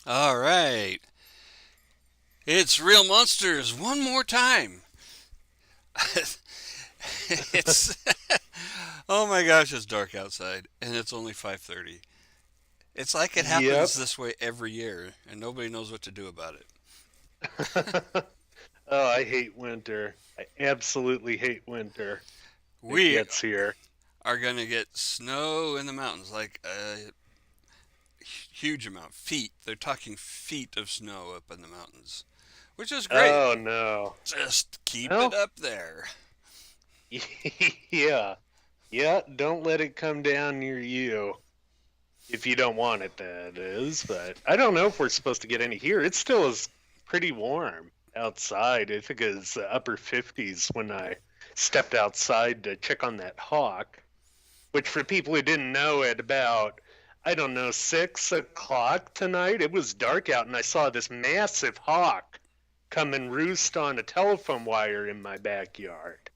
All right. It's Real Monsters one more time. it's Oh my gosh, it's dark outside and it's only 5:30. It's like it happens Yep. this way every year and nobody knows what to do about it. Oh, I hate winter. I absolutely hate winter. It We gets here. are going to get snow in the mountains, like a huge amount, feet. They're talking feet of snow up in the mountains, which is great. Oh no. Just keep it Well, up there. yeah. Yeah, don't let it come down near you. If you don't want it, that is. But I don't know if we're supposed to get any here. It still is pretty warm outside. I think it's upper 50s when I stepped outside to check on that hawk, which for people who didn't know, at about, I don't know, 6 o'clock tonight, it was dark out and I saw this massive hawk come and roost on a telephone wire in my backyard.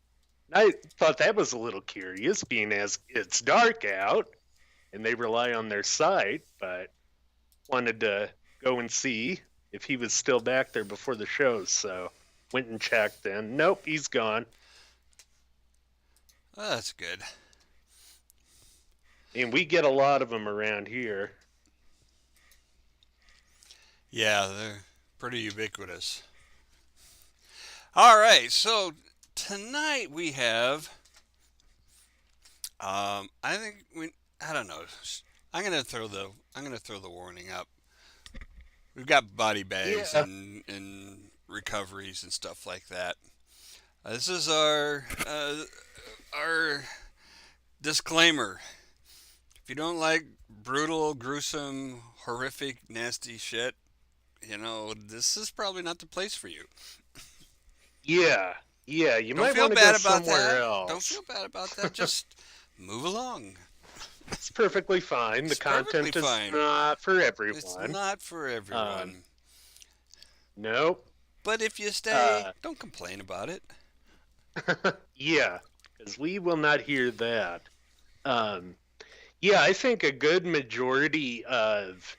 I thought that was a little curious, being as it's dark out and they rely on their sight, but wanted to go and see if he was still back there before the show. So went and checked, and nope, he's gone. Oh, that's good. And we get a lot of them around here. Yeah, they're pretty ubiquitous. All right, so tonight we have. I think we. I don't know. I'm gonna throw the warning up. We've got body bags Yeah. and recoveries and stuff like that. This is our disclaimer. If you don't like brutal, gruesome, horrific, nasty shit, this is probably not the place for you. Yeah. Yeah. You Don't might feel want to go bad about somewhere that. Don't else. feel bad about that. Just move along. It's perfectly fine. The It's perfectly content is fine. not for It's everyone. not for Um, everyone. nope. But if you stay, Uh, don't complain about it. yeah, because we will not hear that. Um, yeah, I think a good majority of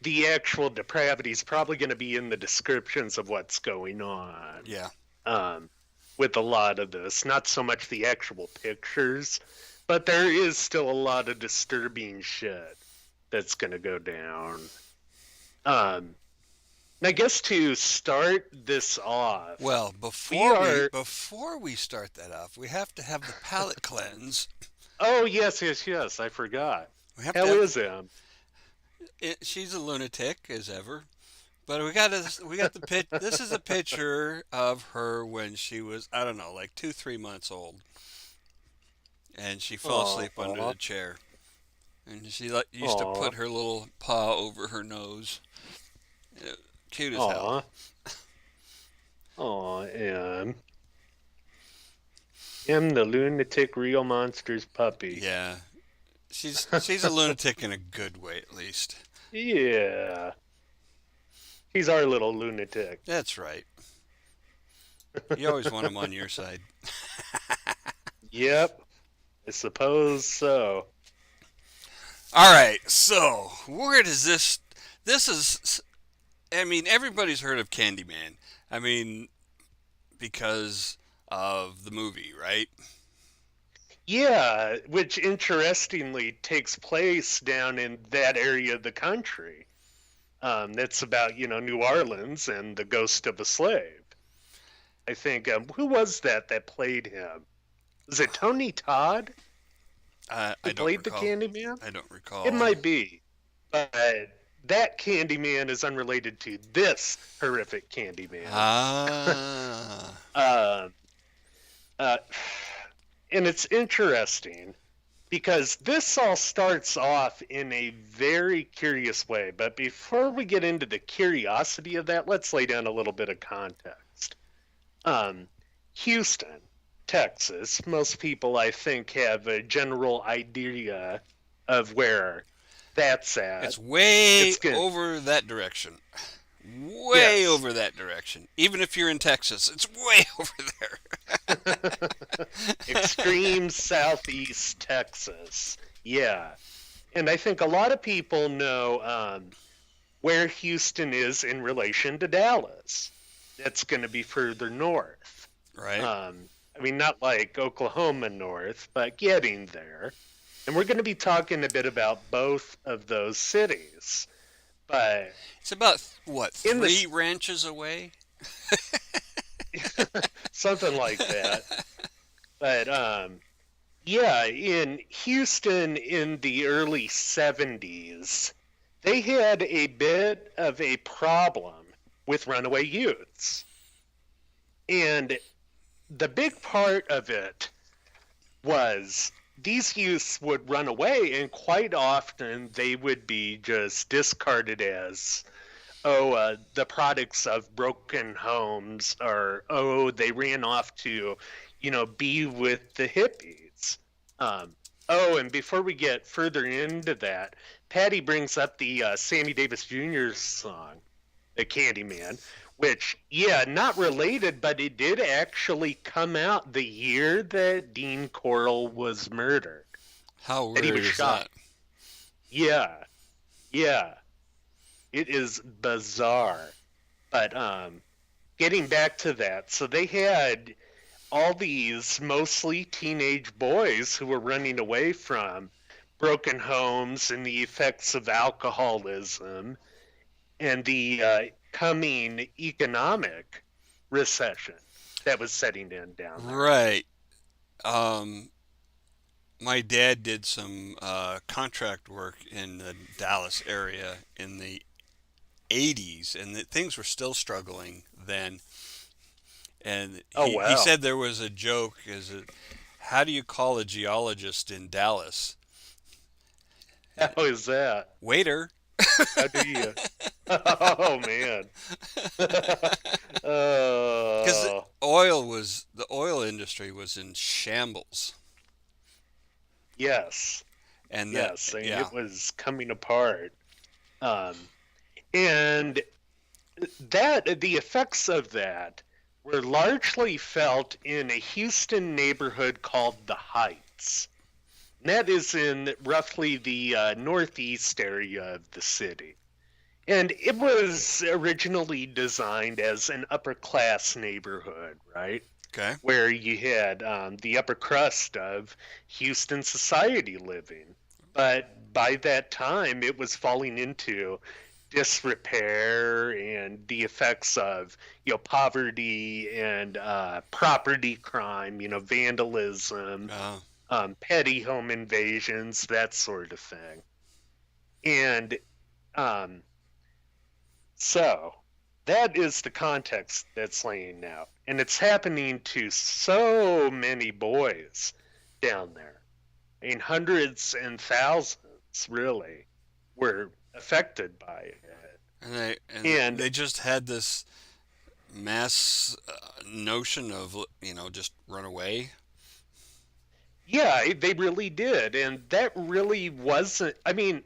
the actual depravity is probably going to be in the descriptions of what's going on. Yeah. Um, with a lot of this, not so much the actual pictures, but there is still a lot of disturbing shit that's going to go down. Um, and I guess to start this off, Well, we are. before we start that off, we have to have the palate cleanse. Oh, yes, yes, yes, I forgot. We have to How have. is him? She's a lunatic as ever. But we got the pitch. This is a picture of her when she was, I don't know, like 2 3 months old, and she fell asleep under Aw, the chair. And she like used to aw, put her little paw over her nose. You know, cute as hell. aw, aw, M the lunatic real monsters puppy. Yeah, she's a lunatic in a good way, at least. Yeah, he's our little lunatic. That's right. You always want him on your side. Yep, I suppose so. All right, so where does this? This is. I mean, everybody's heard of Candyman. I mean, because of the movie, right? Yeah, which interestingly takes place down in that area of the country. That's about, New Orleans and the ghost of a slave. I think, who was that played him? Was it Tony Todd I who don't played the recall. Candyman? I don't It recall. might be, but that Candyman is unrelated to this horrific Candyman. Ah, Uh, uh, and it's interesting because this all starts off in a very curious way. But before we get into the curiosity of that, let's lay down a little bit of context. Um, Houston, Texas, most people, I think, have a general idea of where that's at. it's way It's good. over that direction. Way Yes. over that direction. Even if you're in Texas, it's way over there. Extreme southeast Texas. Yeah. And I think a lot of people know where Houston is in relation to Dallas. That's going to be further north. Right. I mean, not like Oklahoma north, but getting there. And we're going to be talking a bit about both of those cities. But It's about what, in three this, ranches away? something like that. But yeah, in Houston in the early 70s, they had a bit of a problem with runaway youths. And the big part of it was these youths would run away, and quite often they would be just discarded as, the products of broken homes, or, oh, they ran off to, be with the hippies. Oh, and before we get further into that, Patty brings up the Sammy Davis Jr. song, The Candyman, which, yeah, not related, but it did actually come out the year that Dean Corll was murdered, How that he weird was is shot. that? Yeah, yeah, it is bizarre. But getting back to that, so they had all these mostly teenage boys who were running away from broken homes and the effects of alcoholism and the coming economic recession that was setting in down there. Right. Um, my dad did some contract work in the Dallas area in the 80s, and things were still struggling then. And Oh, he wow. said there was a joke: is it, how do you call a geologist in Dallas? How is that? Waiter. How do you? Oh, man. Because Oh, the oil industry was in shambles, yes. and that, Yes. And yeah. it was coming apart. Um, and the effects of that were largely felt in a Houston neighborhood called the Heights. And that is in roughly the northeast area of the city. And it was originally designed as an upper class neighborhood, right? Okay. Where you had the upper crust of Houston society living. But by that time, it was falling into disrepair and the effects of poverty and property crime, vandalism, Uh, petty home invasions, that sort of thing. And um, so that is the context that's laying out. And it's happening to so many boys down there. I mean, hundreds and thousands, really, were affected by it. and And they just had this mass notion of just run away. yeah, they really did. And that really wasn't, I mean,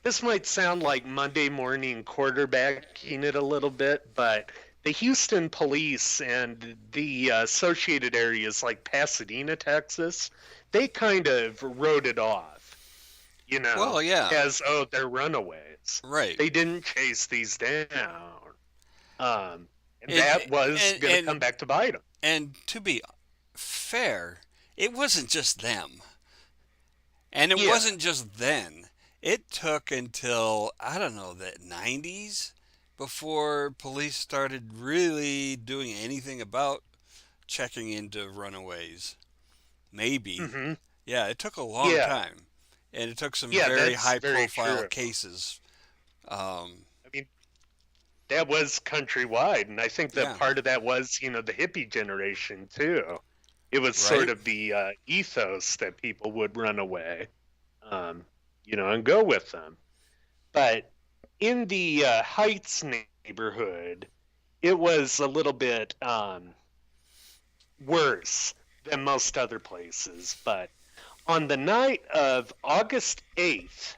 this might sound like Monday morning quarterbacking it a little bit, but the Houston police and the associated areas like Pasadena, Texas, they kind of wrote it off, Well, yeah, as, oh, they're runaways. right. They didn't chase these down. And And that was and going to come and back to bite them. and to be fair, it wasn't just them, and it Yeah. wasn't just then. It took until, I don't know, the 90s before police started really doing anything about checking into runaways. Maybe. Hmm. Yeah, it took a long Yeah. time, and it took some Yeah, very that's high very profile true. cases. Um, I mean, that was countrywide, and I think that yeah, part of that was, the hippie generation too. It was sort right? of the ethos that people would run away, and go with them. But in the Heights neighborhood, it was a little bit worse than most other places. But on the night of August 8th,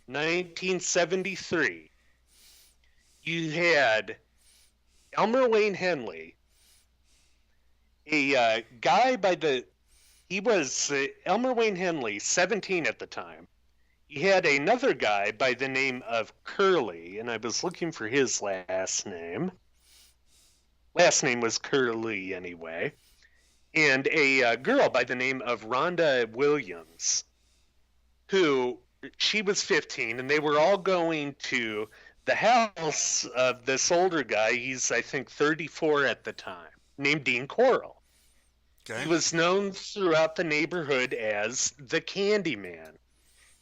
1973, you had Elmer Wayne Henley, a guy by the he was Elmer Wayne Henley, 17 at the time. he had another guy by the name of Curly, and I was looking for his last name. Last name was Curly anyway, and a girl by the name of Rhonda Williams, who she was 15, and they were all going to the house of this older guy. He's, I think, 34 at the time, named Dean Corll. He Okay. was known throughout the neighborhood as the Candyman.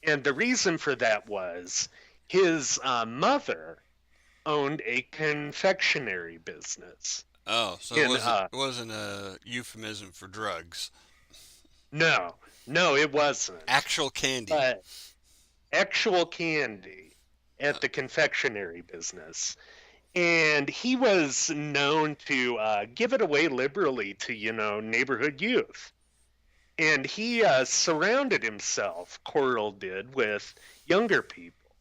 And the reason for that was his mother owned a confectionery business. Oh, so In it wasn't a euphemism for drugs. No, no, it wasn't. Actual candy. But actual candy Uh, at the confectionery business. And he was known to give it away liberally to, neighborhood youth. And he surrounded himself, Corll did, with younger people,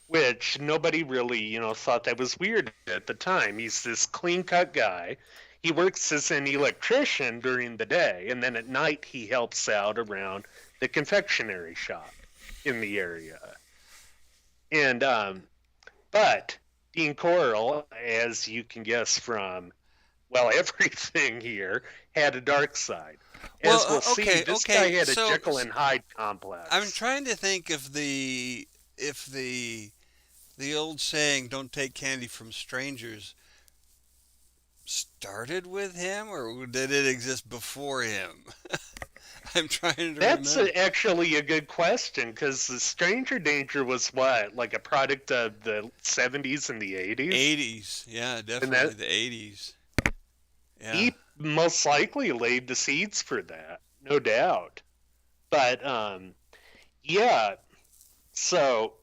which nobody really, thought that was weird at the time. He's this clean cut guy. He works as an electrician during the day, and then at night he helps out around the confectionery shop in the area. And but Dean Corll, as you can guess from everything here, had a dark side. well, As we'll see, okay, this guy okay. had a So Jekyll and Hyde I'm complex. trying to think if the old saying "don't take candy from strangers" started with him, or did it exist before him? I'm trying to That's remember. actually a good question because the stranger danger was what, like a product of the 70s and the 80s? 80s, yeah, And definitely that the 80s. Yeah. he most likely laid the seeds for that, no doubt. But yeah, so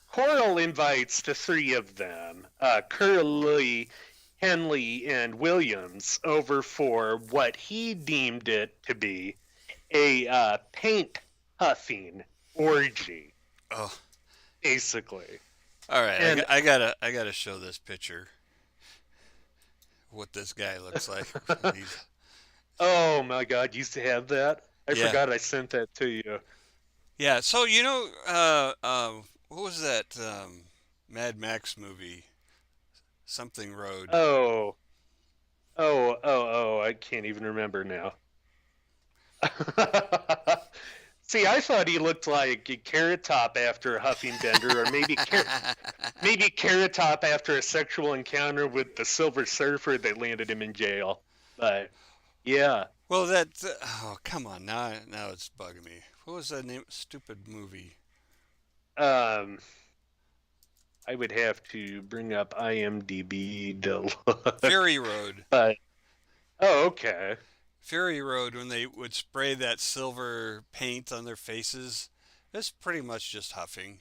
Corll invites the three of them, Curly, Henley, and Williams, over for what he deemed it to be a paint huffing orgy, Oh, basically. all right. And I gotta show this picture. What this guy looks like. He's oh my God, used to have that. I yeah, forgot I sent that to you. yeah. So what was that Mad Max movie? Something Road. Oh, oh, I can't even remember now. See, I thought he looked like a Carrot Top after a huffing bender, or maybe Carrot Top after a sexual encounter with the Silver Surfer that landed him in jail. But yeah, Well, that oh come on now it's bugging me. What was that name? Stupid movie. um, I would have to bring up IMDb to look. Fury Road. But oh, okay, Fury Road when they would spray that silver paint on their faces. It's pretty much just huffing.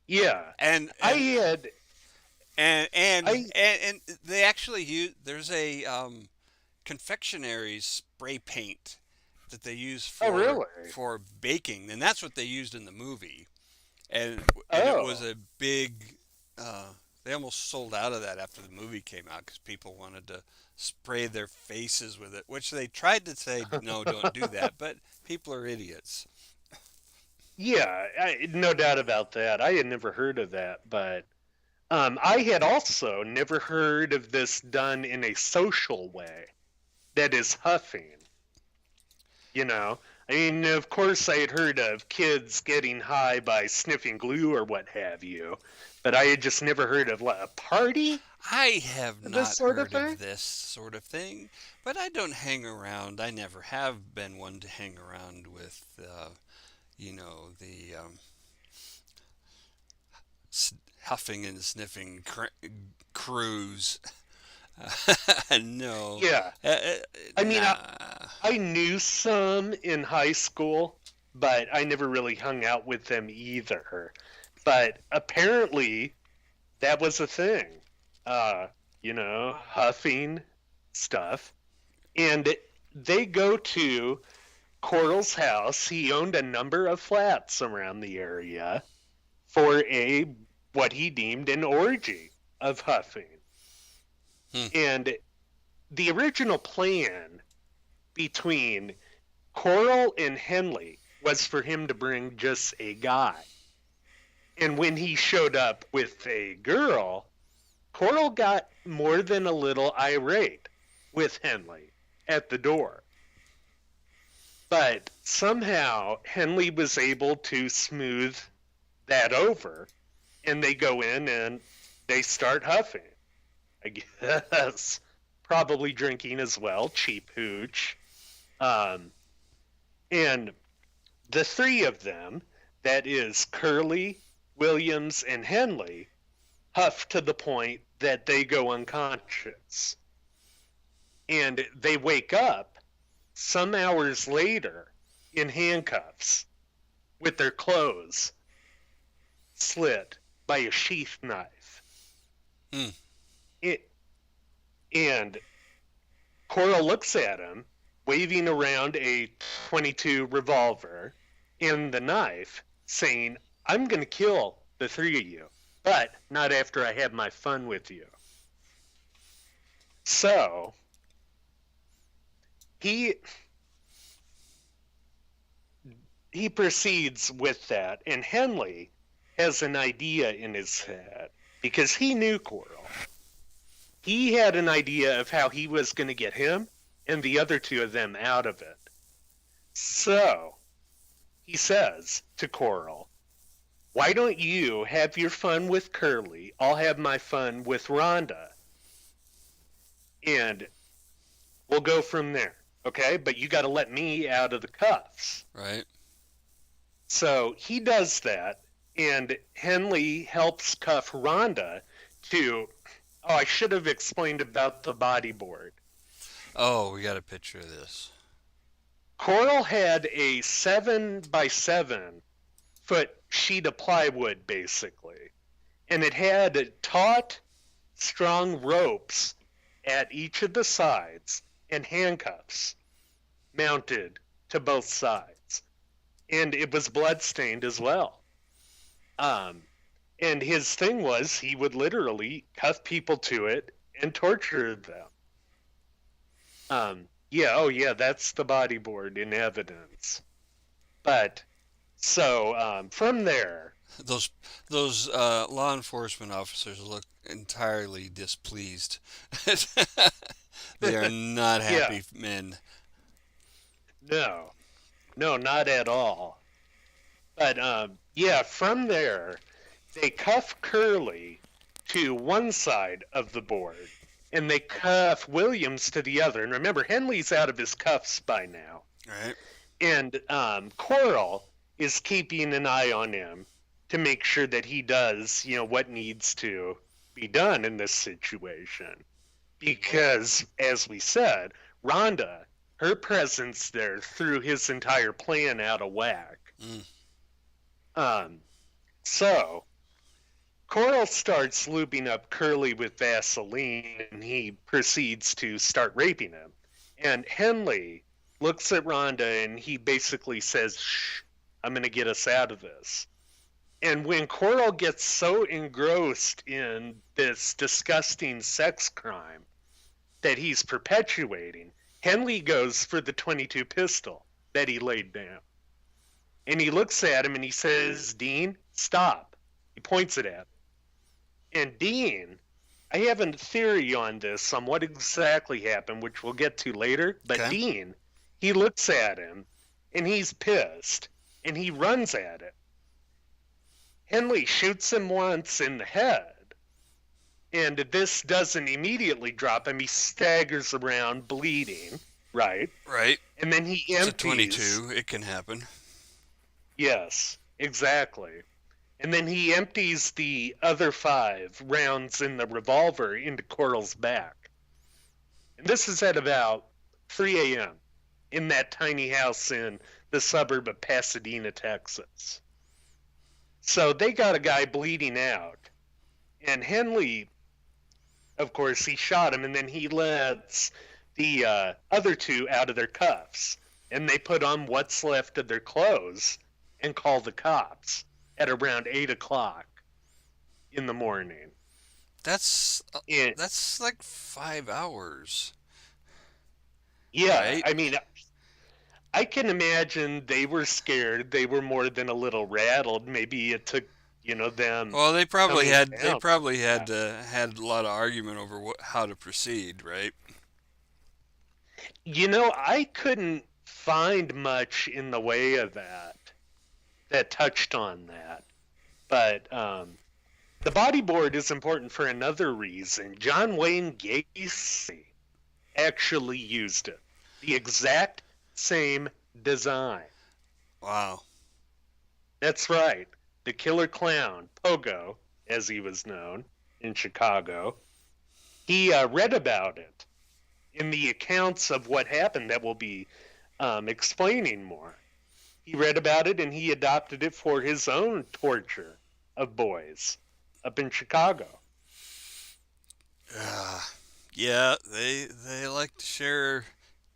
yeah. And I and had and and I and, and they actually use there's a confectionery spray paint that they use oh for really? baking, and that's what they used in the movie. And it was Oh, a big. They almost sold out of that after the movie came out because people wanted to spray their faces with it, which they tried to say no, don't do that, but people are idiots. yeah, no doubt about that. I had never heard of that, but I had also never heard of this done in a social way. That is huffing. You know, I mean, of course, I had heard of kids getting high by sniffing glue or what have you, but I had just never heard of a party, I have this not sort of heard thing. of this sort of thing, but I don't hang around. I never have been one to hang around with, the huffing and sniffing crews. No. Yeah, I mean, Nah. I knew some in high school, but I never really hung out with them either. But apparently, that was a thing. Uh, huffing stuff. And they go to Corll's house. He owned a number of flats around the area for a what he deemed an orgy of huffing. Hmm. And the original plan between Corll and Henley was for him to bring just a guy. And when he showed up with a girl, Corll got more than a little irate with Henley at the door. But somehow Henley was able to smooth that over, and they go in and they start huffing. I guess probably drinking as well, cheap hooch. Um, and the three of them, that is Curly, Williams, and Henley, huff to the point that they go unconscious. And they wake up some hours later in handcuffs with their clothes slit by a sheath knife. Mm. It, and Corll looks at him, waving around a 22 revolver and the knife, saying, I'm going to kill the three of you, but not after I have my fun with you. So he proceeds with that, and Henley has an idea in his head because he knew Corll. He had an idea of how he was going to get him and the other two of them out of it. So he says to Corll, why don't you have your fun with Curly? I'll have my fun with Rhonda. And we'll go from there. Okay? But you got to let me out of the cuffs. Right. So he does that, and Henley helps cuff Rhonda to. Oh, I should have explained about the bodyboard. Oh, we got a picture of this. Corll had a 7x7 foot sheet of plywood, basically, and it had taut, strong ropes at each of the sides and handcuffs mounted to both sides, and it was bloodstained as well. And his thing was he would literally cuff people to it and torture them. Yeah, oh yeah, that's the bodyboard in evidence. But so from there, Those those law enforcement officers look entirely displeased. They are not yeah, happy men. no, no, not at all. But yeah, from there, they cuff Curly to one side of the board, and they cuff Williams to the other. And remember, Henley's out of his cuffs by now. Right. And Corll is keeping an eye on him to make sure that he does, what needs to be done in this situation. Because, as we said, Rhonda, her presence there threw his entire plan out of whack. Mm. So Corll starts lubing up Curly with Vaseline, and he proceeds to start raping him. And Henley looks at Rhonda, and he basically says, shh, I'm going to get us out of this. And when Corll gets so engrossed in this disgusting sex crime that he's perpetuating, Henley goes for the 22 pistol that he laid down. And he looks at him and he says, Dean, stop. He points it at him. And Dean, I have a theory on this, on what exactly happened, which we'll get to later. But Okay. Dean, he looks at him and he's pissed and he runs at it. Henley shoots him once in the head. And this doesn't immediately drop him. He staggers around bleeding, right? Right. And then he It's a empties. 22. It can happen. Yes, exactly. And then he empties the other 5 rounds in the revolver into Corll's back. And this is at about 3 a.m. in that tiny house in the suburb of Pasadena, Texas. So they got a guy bleeding out. And Henley, of course, he shot him, and then he lets the other 2 out of their cuffs. And they put on what's left of their clothes and call the cops at around 8 o'clock in the morning. That's And, that's like 5 hours. yeah, Right. I mean, I can imagine they were scared. They were more than a little rattled. Maybe it took, them Well, coming they down. probably Yeah. had a lot of argument over how to proceed, right? I couldn't find much in the way of that touched on that. But the bodyboard is important for another reason. John Wayne Gacy actually used it. The exact same design. Wow. That's right. The killer clown, Pogo, as he was known in Chicago, he read about it in the accounts of what happened that we'll be explaining more. He read about it and he adopted it for his own torture of boys up in Chicago. Uh, yeah, they like to share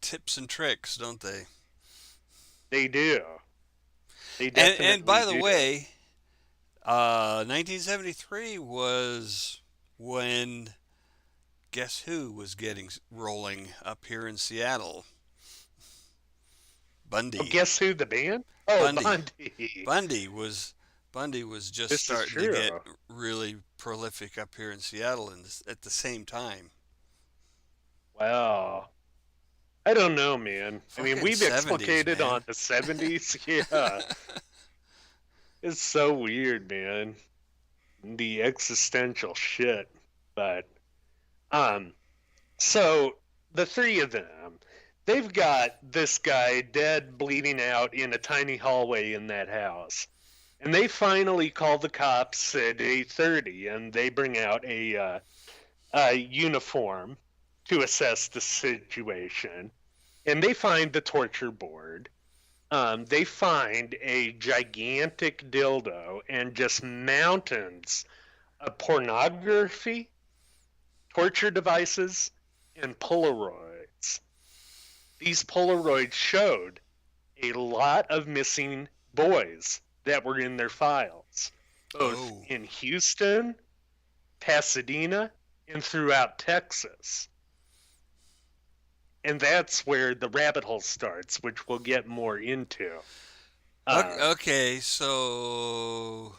tips and tricks, don't they? They do. They And definitely by the do. way, 1973 was when guess who was getting rolling up here in Seattle? Oh, Bundy. guess who the band? Oh, Bundy. Bundy. Bundy was Bundy was just This is starting to get true. really prolific up here in Seattle at the same time. Wow. I don't know, man. I mean, Fucking we've 70s, explicated man. on the 70s. Yeah. It's so weird, man. The existential shit. But, um, so the three of them, they've got this guy dead, bleeding out in a tiny hallway in that house. And they finally call the cops at 8:30, and they bring out a uniform to assess the situation. And they find the torture board. They find a gigantic dildo and just mountains of pornography, torture devices, and Polaroids. These Polaroids showed a lot of missing boys that were in their files, both Oh. in Houston, Pasadena, and throughout Texas. And that's where the rabbit hole starts, which we'll get more into. Um, Okay, so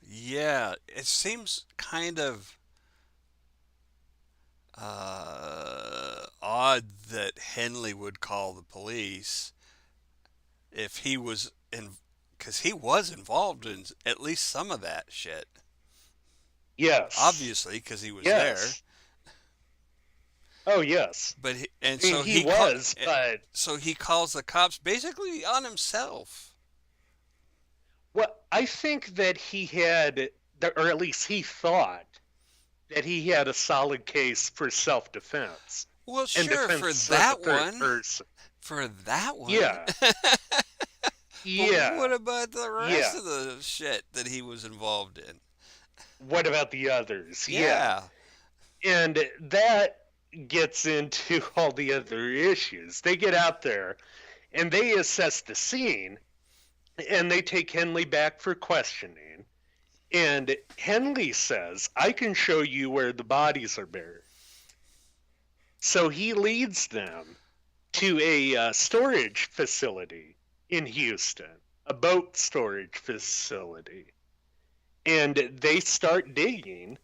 yeah, it seems kind of odd that Henley would call the police if he was in, because he was involved in at least some of that shit. yes, Obviously, because he was there. yes, oh yes. And I mean, so he was, but he calls the cops basically on himself. what I think that he had, or at least he thought that he had a solid case for self-defense Well, and sure, defense of the third person. for that one. Yeah, But what yeah, about the rest yeah. of the shit that he was involved in? What about the others? Yeah, Yeah. and that gets into all the other issues. They get out there and they assess the scene and they take Henley back for questioning. And Henley says, I can show you where the bodies are buried. So he leads them to a storage facility in Houston, a boat storage facility. And they start digging.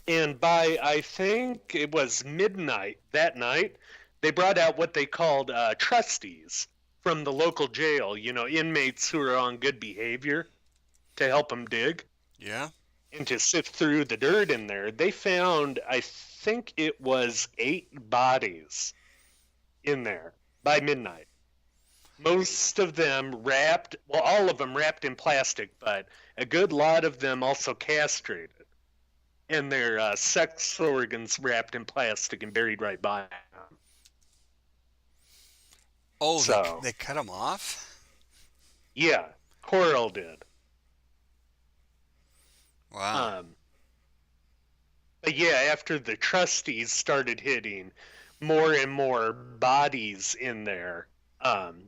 And by, I think it was midnight that night, they brought out what they called trustees from the local jail, inmates who are on good behavior to help them dig Yeah. and to sift through the dirt in there. They found, I think it was 8 bodies in there by midnight. Most of them wrapped, well, all of them wrapped in plastic, but a good lot of them also castrated and their sex organs wrapped in plastic and buried right by them. Oh, So, they cut him off? yeah, Corll did. Wow. Um, but yeah, after the trustees started hitting more and more bodies in there,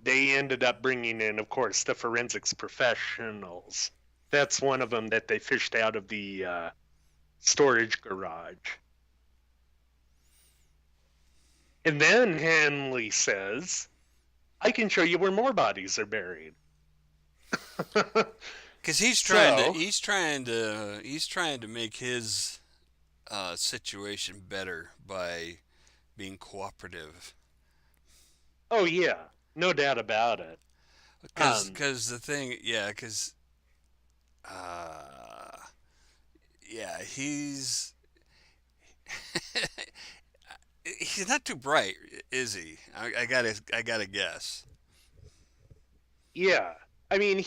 they ended up bringing in, of course, the forensics professionals. That's one of them that they fished out of the storage garage. And then Hanley says I can show you where more bodies are buried. Because So, he's trying to make his situation better by being cooperative. oh yeah, no doubt about it. Um, Because the thing, yeah, because uh, yeah, he's not too bright, is he? I gotta guess. yeah, I mean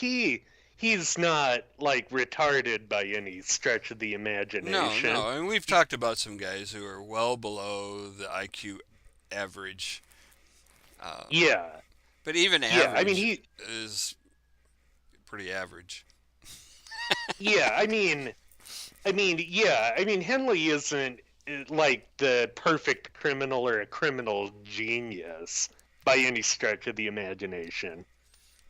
he's not like retarded by any stretch of the No, imagination. no, and we've He, talked about some guys who are well below the IQ average. Uh, yeah, but even yeah. I mean average he, is pretty average. yeah. Yeah. I mean Henley isn't like the perfect criminal or a criminal genius by any stretch of the imagination.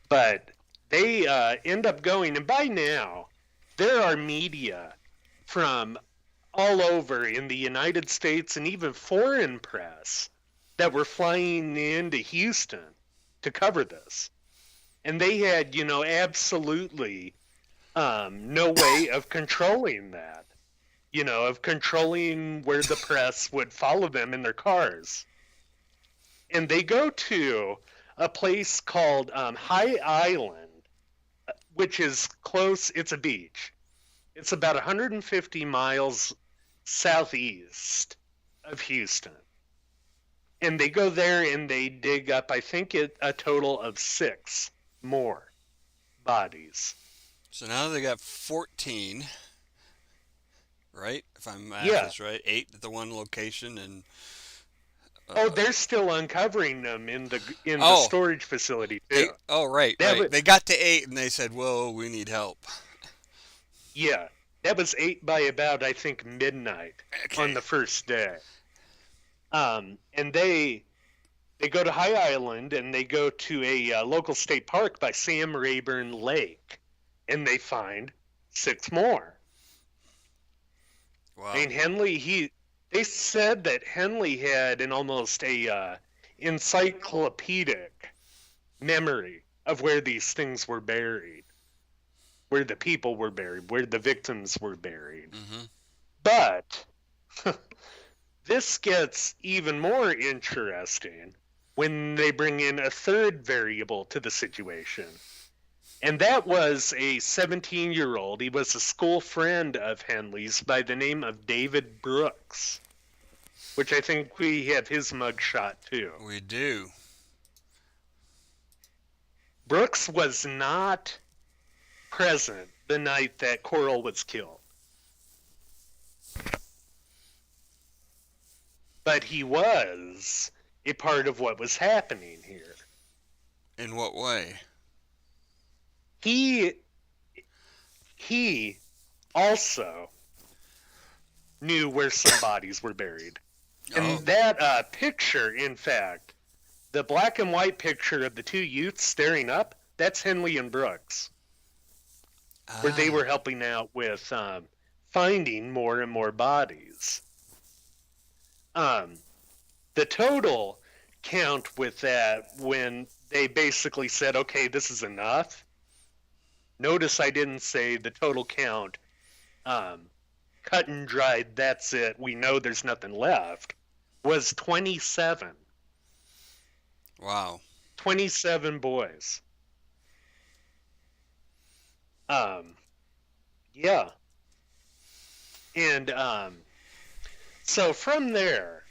But they end up going, and by now there are media from all over in the United States and even foreign press that were flying into Houston to cover this. And they had, absolutely no way of controlling that, of controlling where the press would follow them in their cars. And they go to a place called High Island, which is close, it's a beach. It's about 150 miles southeast of Houston. And they go there and they dig up, I think, a total of 6 more bodies. So now they got 14, right? If my math Yeah. is right, 8 at the one location, and Oh, uh, they're still uncovering them in the oh, storage facility they too. oh right, That right. was They got to 8, and they said, "Whoa, we need help." yeah. That was 8 by about I think midnight on Okay. the first day. And they go to High Island and they go to a local state park by Sam Rayburn Lake, and they find 6 more. I Wow. mean, they said that Henley had an almost a encyclopedic memory of where these things were buried, where the people were buried, where the victims were buried. Mm-hmm. But this gets even more interesting when they bring in a third variable to the situation. And that was a 17-year-old. He was a school friend of Henley's by the name of David Brooks, which I think we have his mugshot too. We do. Brooks was not present the night that Corll was killed, but he was a part of what was happening here. In what way? He he also knew where some bodies were buried. Oh. And that picture, in fact, the black and white picture of the two youths staring up, that's Henley and Brooks, where they Ah. were helping out with finding more and more bodies. Um, the total count with that, when they basically said, okay, this is enough. Notice I didn't say the total count, um, cut and dried, that's it, we know there's nothing left, was 27. Wow. 27 boys. Um, yeah. And so from there,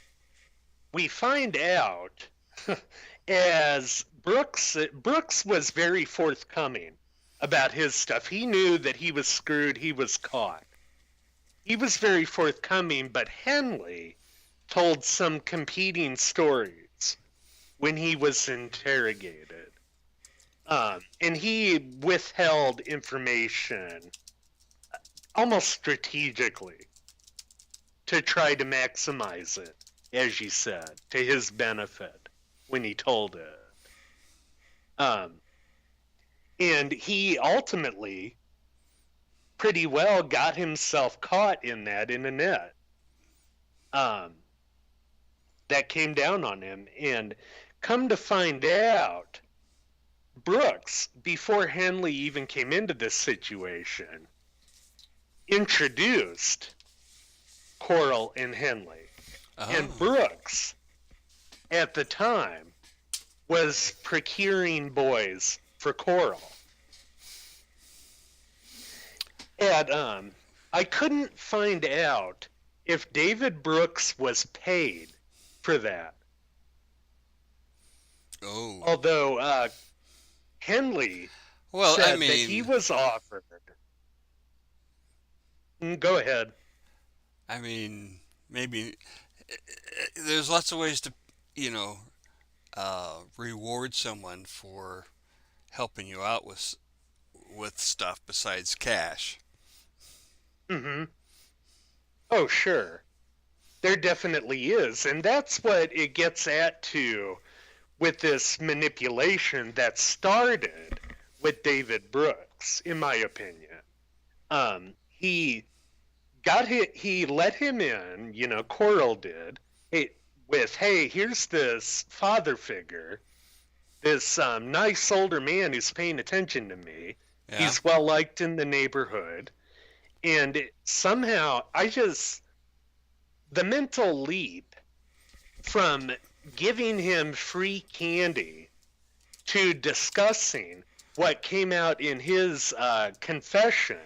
we find out as Brooks was very forthcoming about his stuff. He knew that he was screwed, he was caught. He was very forthcoming, but Henley told some competing stories when he was interrogated. And he withheld information almost strategically to try to maximize it, as you said, to his benefit when he told it. Um, and he ultimately pretty well got himself caught in that in a net. Um, that came down on him. And come to find out, Brooks, before Henley even came into this situation, introduced Corll and Henley. Oh. And Brooks, at the time, was procuring boys for Corll. And I couldn't find out if David Brooks was paid for that. Oh. Although Henley Well, I said that he mean, was offered. Go ahead. I mean, maybe there's lots of ways to, you know, reward someone for helping you out with stuff besides cash. Hmm. Oh, sure. There definitely is. And that's what it gets at too with this manipulation that started with David Brooks, in my opinion. He he let him in, Corll did, hey, with, hey, here's this father figure, this nice older man who's paying attention to me. Yeah. He's well liked in the neighborhood. And somehow, the mental leap from giving him free candy to discussing what came out in his confession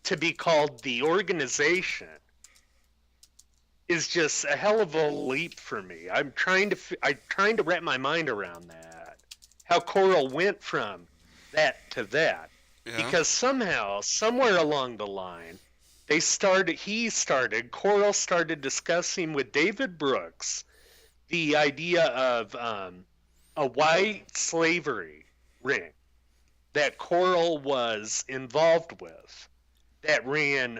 to be called the organization is just a hell of a leap for me. I'm trying to wrap my mind around that. How Corll went from that to that. Yeah. Because somehow, somewhere along the line, Corll started discussing with David Brooks the idea of a white slavery ring that Corll was involved with that ran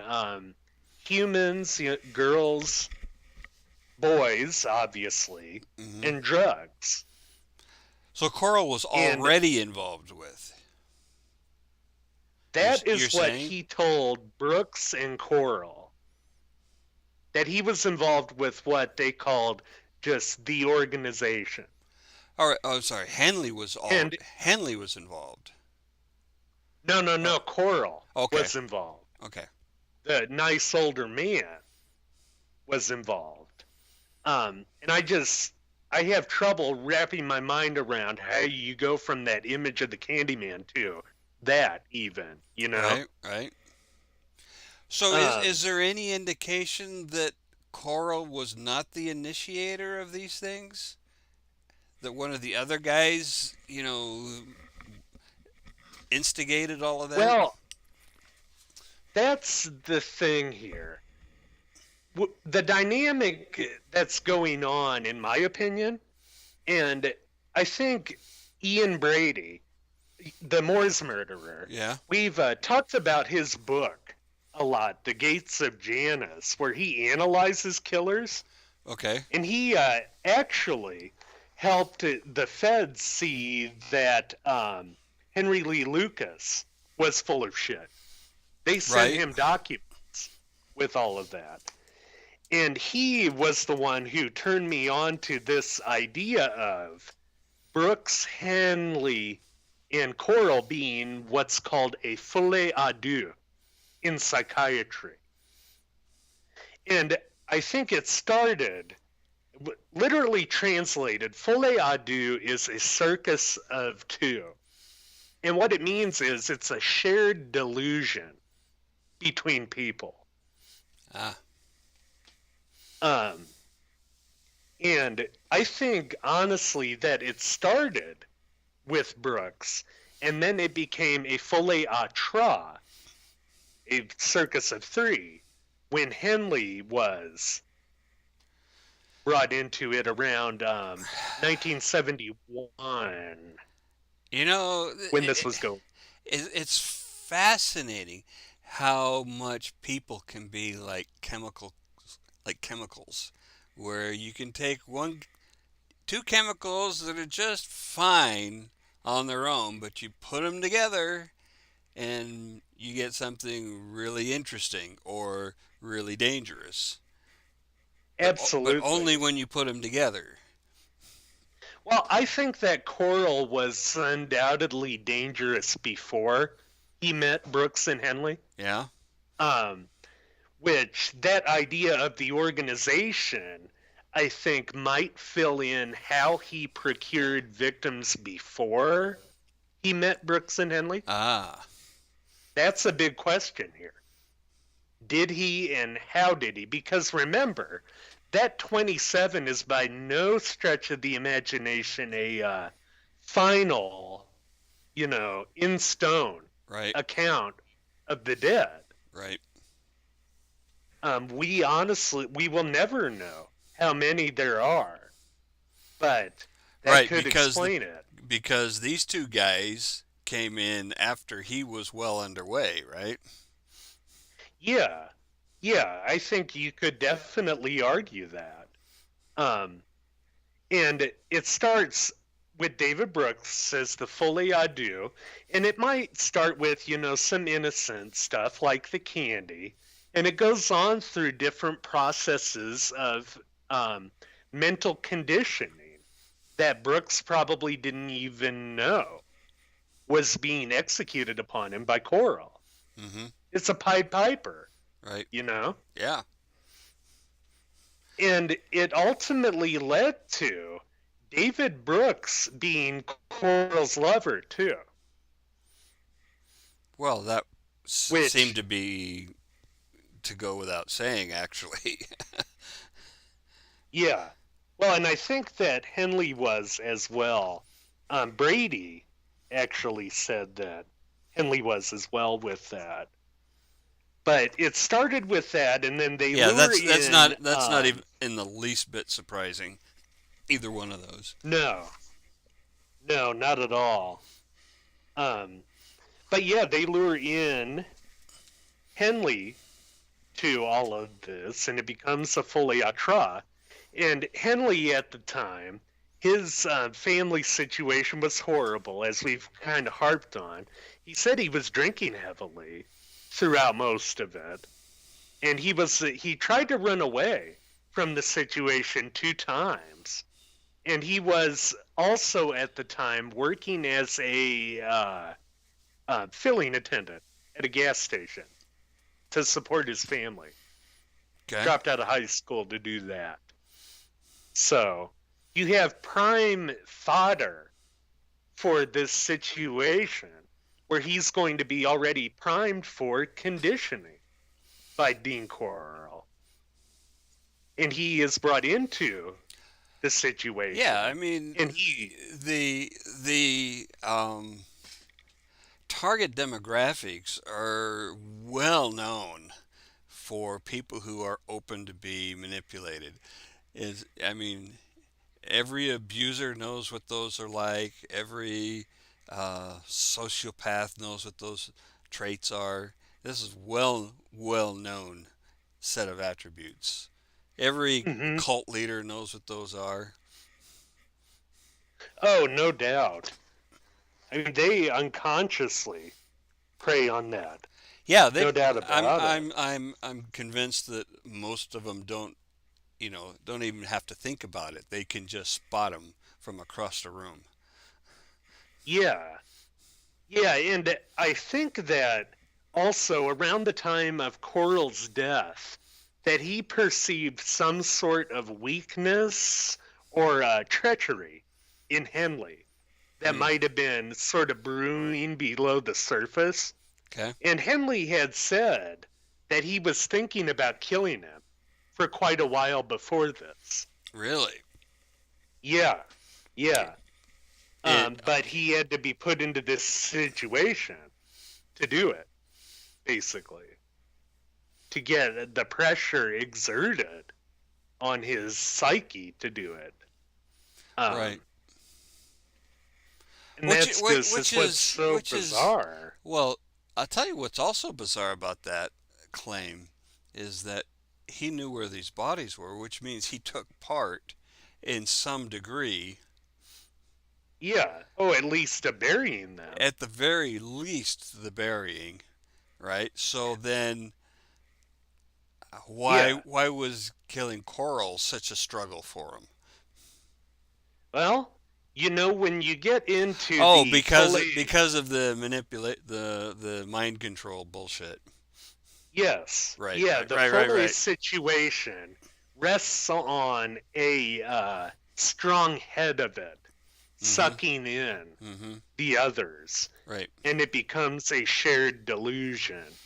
humans, girls, boys, obviously, Hmm. and drugs. So Coral was And already involved with. that You're is what saying? he told Brooks and Corll, that he was involved with what they called just the organization. All right. Oh, sorry. And Henley was involved. no, no, Oh, no, Corll okay. was involved. Okay. The nice older man was involved. And I have trouble wrapping my mind around how you go from that image of the Candyman to that even. Right. Right. So is Um, there any indication that Coral was not the initiator of these things? That one of the other guys, instigated all of that? well, that's the thing here. The dynamic that's going on, in my opinion, and I think Ian Brady, the Moors murderer, Yeah. we've talked about his book a lot, The Gates of Janus, where he analyzes killers. Okay. And he actually helped the feds see that Henry Lee Lucas was full of shit. They sent Right. him documents with all of that. And he was the one who turned me on to this idea of Brooks, Henley, and Corll being what's called a folie à deux in psychiatry. And I think it started, literally translated, folie à deux is a circus of two. And what it means is it's a shared delusion between people. Ah. Um, and I think, honestly, that it started with Brooks, and then it became a folie à trois, a circus of three, when Henley was brought into it around 1971 You know, when this was going. it's fascinating how much people can be like chemicals, where you can take two chemicals that are just fine on their own, but you put them together and you get something really interesting or really dangerous. But only Absolutely. when you put them together. Well, I think that Corll was undoubtedly dangerous before he met Brooks and Henley. Yeah. Um, which that idea of the organization, I think, might fill in how he procured victims before he met Brooks and Henley. Ah. That's a big question here. Did he and how did he? Because remember, that 27 is by no stretch of the imagination a final, in stone Right. account of the dead. Right. We will never know how many there are, but that Right. could explain it. Because these two guys came in after he was well underway. Right. Yeah, yeah, I think you could definitely argue that. Um, and it starts with David Brooks as the Folie à Deux, and it might start with, some innocent stuff like the candy, and it goes on through different processes of mental conditioning that Brooks probably didn't even know was being executed upon him by Corll. Mm-hmm. It's a Pied Piper, Right. you know? Yeah. And it ultimately led to David Brooks being Corll's lover, too. Well, that seemed Which, to be to go without saying, actually. yeah. Well, and I think that Henley was as well. Brady actually said that Henley was as well with that. But it started with that, and then they Yeah, lure that's in. not even in the least bit surprising. Either one of those. No, no, not at all. Um, but yeah, they lure in Henley to all of this, and it becomes a folie à trois. And Henley at the time, his family situation was horrible, as we've kind of harped on. He said he was drinking heavily throughout most of it, and he tried to run away from the situation 2 times. And he was also at the time working as a filling attendant at a gas station to support his family. Okay. Dropped out of high school to do that. So you have prime fodder for this situation where he's going to be already primed for conditioning by Dean Corll. And he is brought into the Yeah, I situation. mean, And he, the target demographics are well known for people who are open to be manipulated. Is I mean, every abuser knows what those are like. Every sociopath knows what those traits are. This is well known set of attributes. Every mm-hmm. cult leader knows what those are. Oh, no doubt. I mean, they unconsciously prey on that. Yeah, No doubt about it. I'm convinced that most of them don't even have to think about it. They can just spot them from across the room. Yeah. Yeah, and I think that also around the time of Corll's death, that he perceived some sort of weakness or treachery in Henley that Hmm. might have been sort of brewing below the surface. Okay. And Henley had said that he was thinking about killing him for quite a while before this. Really? Yeah, It, yeah. it But he had to be put into this situation to do it, basically, to get the pressure exerted on his psyche to do it. right. Um, and that's just Which is what's is so bizarre. well. I'll tell you what's also bizarre about that claim is that he knew where these bodies were, which means he took part in some degree, Yeah. Oh, at least to burying them. at the very least, the burying, right? So then, Yeah. why was killing Corll such a struggle for him? Well, when you get into Oh, the because fully, because of the manipulate the mind control bullshit. yes, Right, yeah, right, the right, right, fully right. situation rests on a strong head of it Mhm. sucking in Mhm. the others, Right. and it becomes a shared delusion.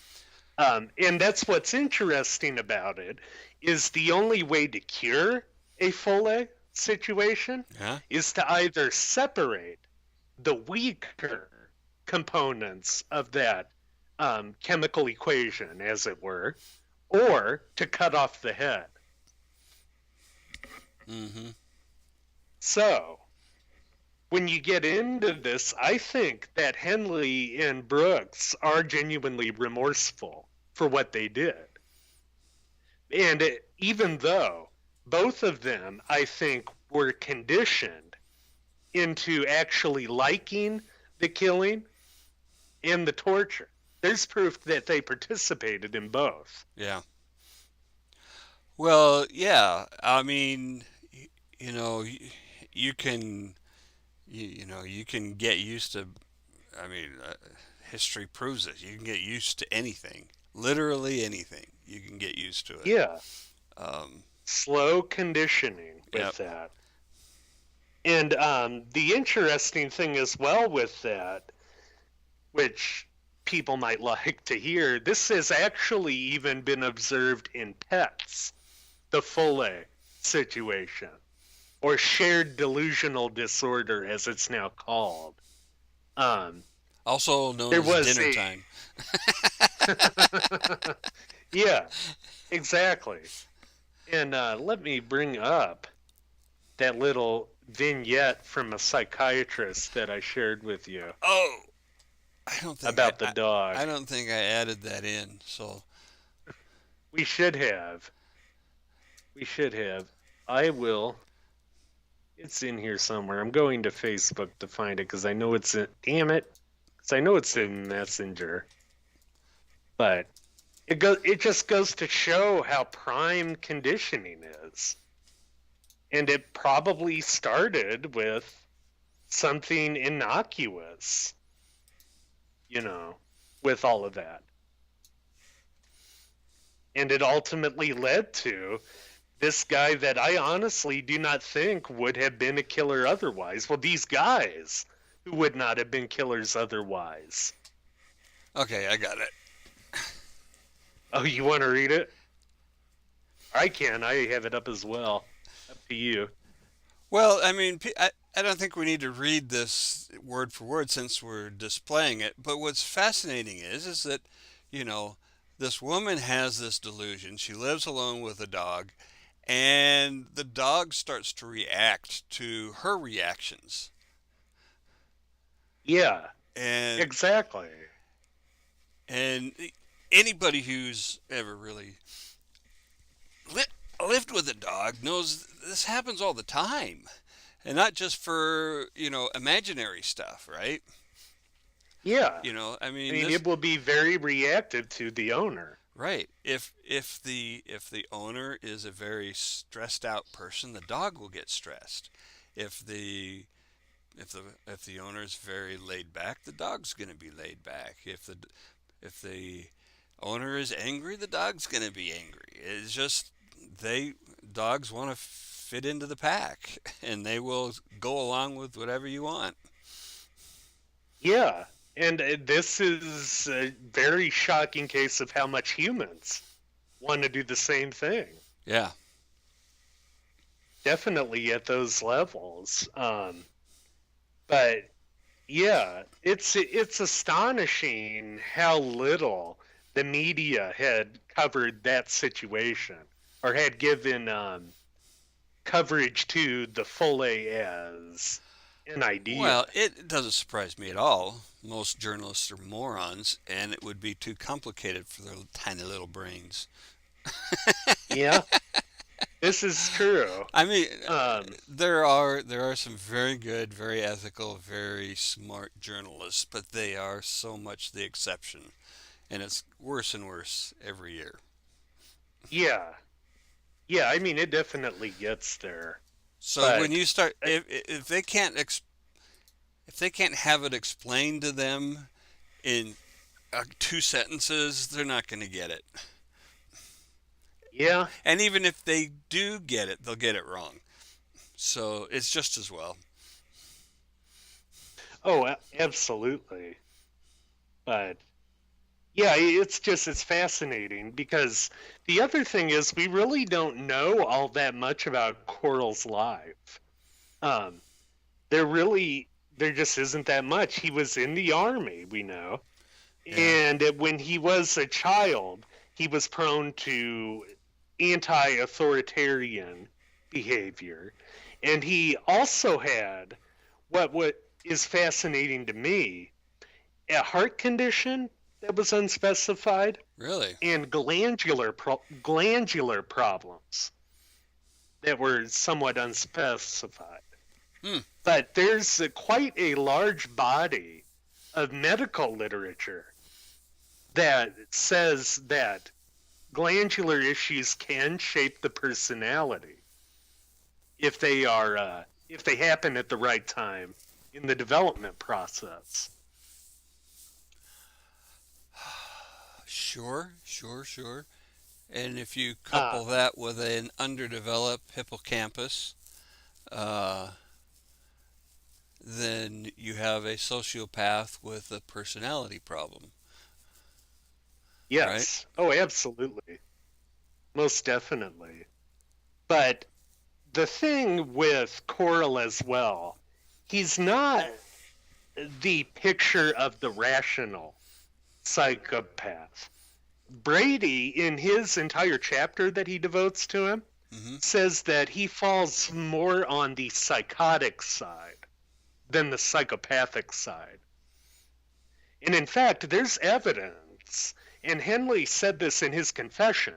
And that's what's interesting about it is the only way to cure a Foley situation Yeah. is to either separate the weaker components of that chemical equation, as it were, or to cut off the head. Mhm. So, when you get into this, I think that Henley and Brooks are genuinely remorseful for what they did. And even though both of them, I think, were conditioned into actually liking the killing and the torture, there's proof that they participated in both. Yeah. Well, yeah. I mean, you know, you can you can get used to. I mean, history proves it. You can get used to anything. Literally anything. You can get used to it. Yeah, Um, slow conditioning yep. with that. And the interesting thing as well with that, which people might like to hear, this has actually even been observed in pets, the Foley situation, or shared delusional disorder, as it's now called. Um, Also known there as was dinner a, time. yeah, exactly. And let me bring up that little vignette from a psychiatrist that I shared with you Oh, I don't think about the I dog. don't think I added that in. So We should have. We should have. I will. It's in here somewhere. I'm going to Facebook to find it because I know it's in. Damn it! Because I know it's in Messenger. But it just goes to show how prime conditioning is, and it probably started with something innocuous, you know, with all of that, and it ultimately led to this guy that I honestly do not think would have been a killer otherwise. Well, these guys who would not have been killers otherwise. okay, I got it. Oh, you want to read it? I can. I have it up as well. Up to you. Well, I mean, I don't think we need to read this word for word since we're displaying it. But what's fascinating is that, you know, this woman has this delusion. She lives alone with a dog, and the dog starts to react to her reactions. Yeah, And exactly. and anybody who's ever really li- lived with a dog knows this happens all the time, and not just for imaginary stuff, right? Yeah. I I mean mean, this. it will be very reactive to the owner. Right. If the owner is a very stressed out person, the dog will get stressed. If the if the owner's very laid back, the dog's going to be laid back. If the owner is angry, the dog's going to be angry. It's just they dogs want to fit into the pack, and they will go along with whatever you want. Yeah. And this is a very shocking case of how much humans want to do the same thing. Yeah. Definitely at those levels. But yeah, it's astonishing how little the media had covered that situation or had given coverage to the Foley as an idea. Well, it doesn't surprise me at all. Most journalists are morons, and it would be too complicated for their tiny little brains. Yeah, this is true. I mean, Um, there are some very good, very ethical, very smart journalists, but they are so much the exception, and it's worse and worse every year. yeah, yeah. I mean, it definitely gets there. So when But you start, uh, if they can't have it explained to them in two sentences, they're not going to get it. yeah, And even if they do get it, they'll get it wrong. So it's just as well. oh, absolutely. But yeah, it's fascinating because the other thing is we really don't know all that much about Corll's life. Um, there just isn't that much. He was in the army, we know, Yeah, and when he was a child, he was prone to anti-authoritarian behavior, and he also had what is fascinating to me, a heart condition that was unspecified really. and glandular problems that were somewhat unspecified. Hmm. But there's quite a large body of medical literature that says that glandular issues can shape the personality if they happen at the right time in the development process. Sure, sure, sure. And if you Uh, couple that with an underdeveloped hippocampus, uh, then you have a sociopath with a personality problem, right? yes. Oh, absolutely. Most definitely. But the thing with Corll as well, he's not the picture of the rational psychopath. Brady, in his entire chapter that he devotes to him, Hmm. says that he falls more on the psychotic side than the psychopathic side. And in fact, there's evidence, and Henley said this in his confession,